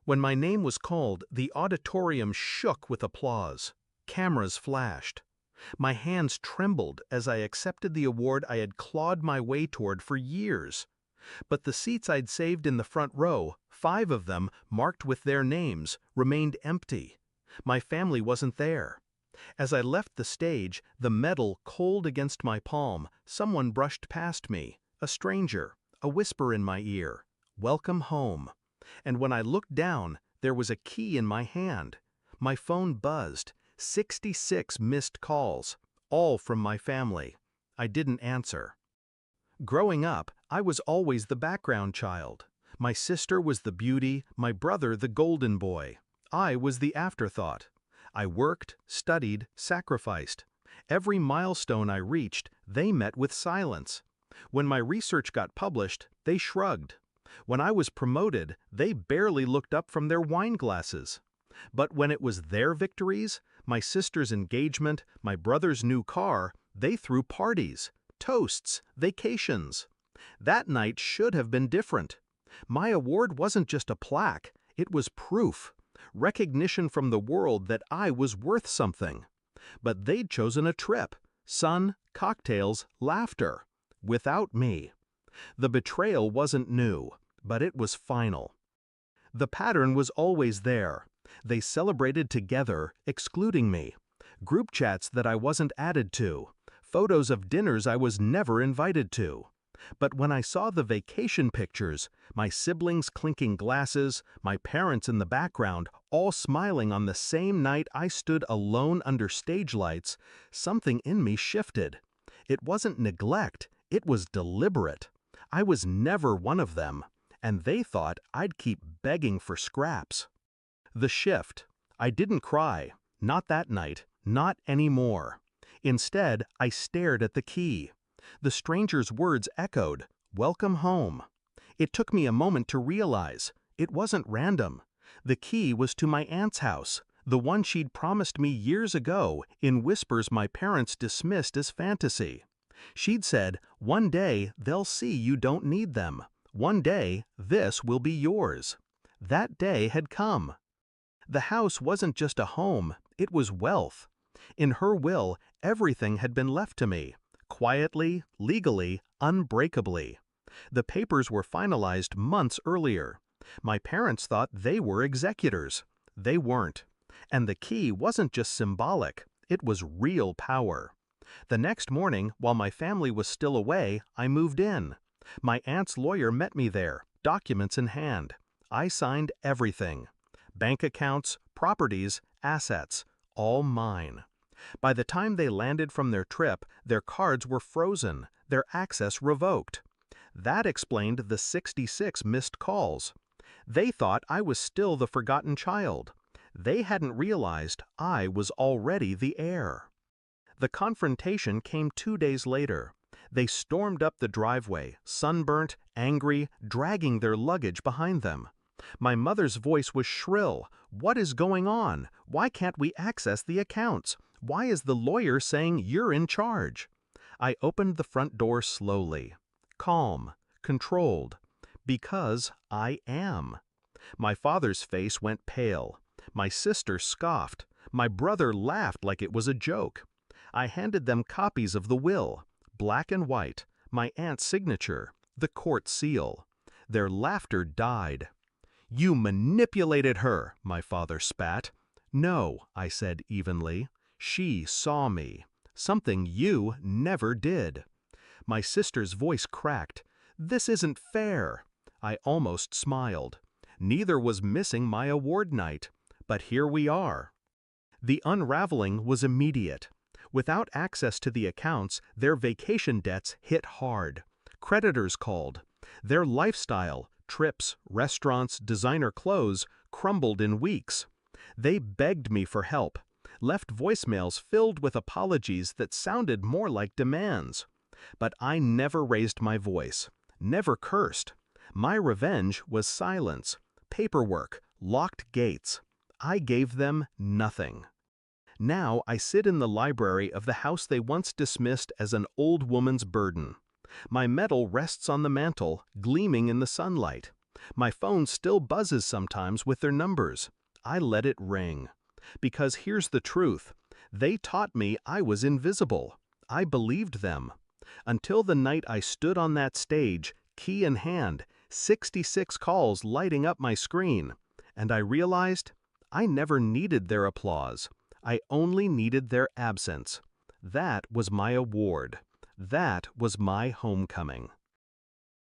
When my name was called, the auditorium shook with applause. Cameras flashed. My hands trembled as I accepted the award I had clawed my way toward for years. But the seats I'd saved in the front row, 5 of them marked with their names, remained empty. My family wasn't there. As I left the stage, the medal cold against my palm, someone brushed past me, a stranger, a whisper in my ear, "Welcome home." And when I looked down, there was a key in my hand. My phone buzzed, 66 missed calls, all from my family. I didn't answer. Growing up, I was always the background child. My sister was the beauty, my brother the golden boy. I was the afterthought. I worked, studied, sacrificed. Every milestone I reached, they met with silence. When my research got published, they shrugged. When I was promoted, they barely looked up from their wine glasses. But when it was their victories, my sister's engagement, my brother's new car, they threw parties, toasts, vacations. That night should have been different. My award wasn't just a plaque, it was proof, recognition from the world that I was worth something. But they'd chosen a trip, sun, cocktails, laughter, without me. The betrayal wasn't new, but it was final. The pattern was always there. They celebrated together, excluding me. Group chats that I wasn't added to. Photos of dinners I was never invited to. But when I saw the vacation pictures, my siblings clinking glasses, my parents in the background, all smiling on the same night I stood alone under stage lights, something in me shifted. It wasn't neglect, it was deliberate. I was never one of them, and they thought I'd keep begging for scraps. The shift. I didn't cry, not that night, not anymore. Instead, I stared at the key. The stranger's words echoed, "Welcome home." It took me a moment to realize it wasn't random. The key was to my aunt's house, the one she'd promised me years ago in whispers my parents dismissed as fantasy. She'd said, "One day they'll see you don't need them. One day this will be yours." That day had come. The house wasn't just a home, it was wealth. In her will, everything had been left to me, quietly, legally, unbreakably. The papers were finalized months earlier. My parents thought they were executors. They weren't. And the key wasn't just symbolic, it was real power. The next morning, while my family was still away, I moved in. My aunt's lawyer met me there, documents in hand. I signed everything. Bank accounts, properties, assets, all mine. By the time they landed from their trip, their cards were frozen, their access revoked. That explained the 66 missed calls. They thought I was still the forgotten child. They hadn't realized I was already the heir. The confrontation came 2 days later. They stormed up the driveway, sunburnt, angry, dragging their luggage behind them. My mother's voice was shrill. "What is going on? Why can't we access the accounts? Why is the lawyer saying you're in charge?" I opened the front door slowly. Calm, controlled. Because I am. My father's face went pale. My sister scoffed. My brother laughed like it was a joke. I handed them copies of the will, black and white, my aunt's signature, the court seal. Their laughter died. "You manipulated her," my father spat. "No," I said evenly. "She saw me. Something you never did." My sister's voice cracked. "This isn't fair." I almost smiled. Neither was missing my award night. But here we are. The unraveling was immediate. Without access to the accounts, their vacation debts hit hard. Creditors called. Their lifestyle, trips, restaurants, designer clothes, crumbled in weeks. They begged me for help, left voicemails filled with apologies that sounded more like demands. But I never raised my voice, never cursed. My revenge was silence, paperwork, locked gates. I gave them nothing. Now I sit in the library of the house they once dismissed as an old woman's burden. My medal rests on the mantel, gleaming in the sunlight. My phone still buzzes sometimes with their numbers. I let it ring. Because here's the truth. They taught me I was invisible. I believed them. Until the night I stood on that stage, key in hand, 66 calls lighting up my screen, and I realized I never needed their applause. I only needed their absence. That was my award. That was my homecoming.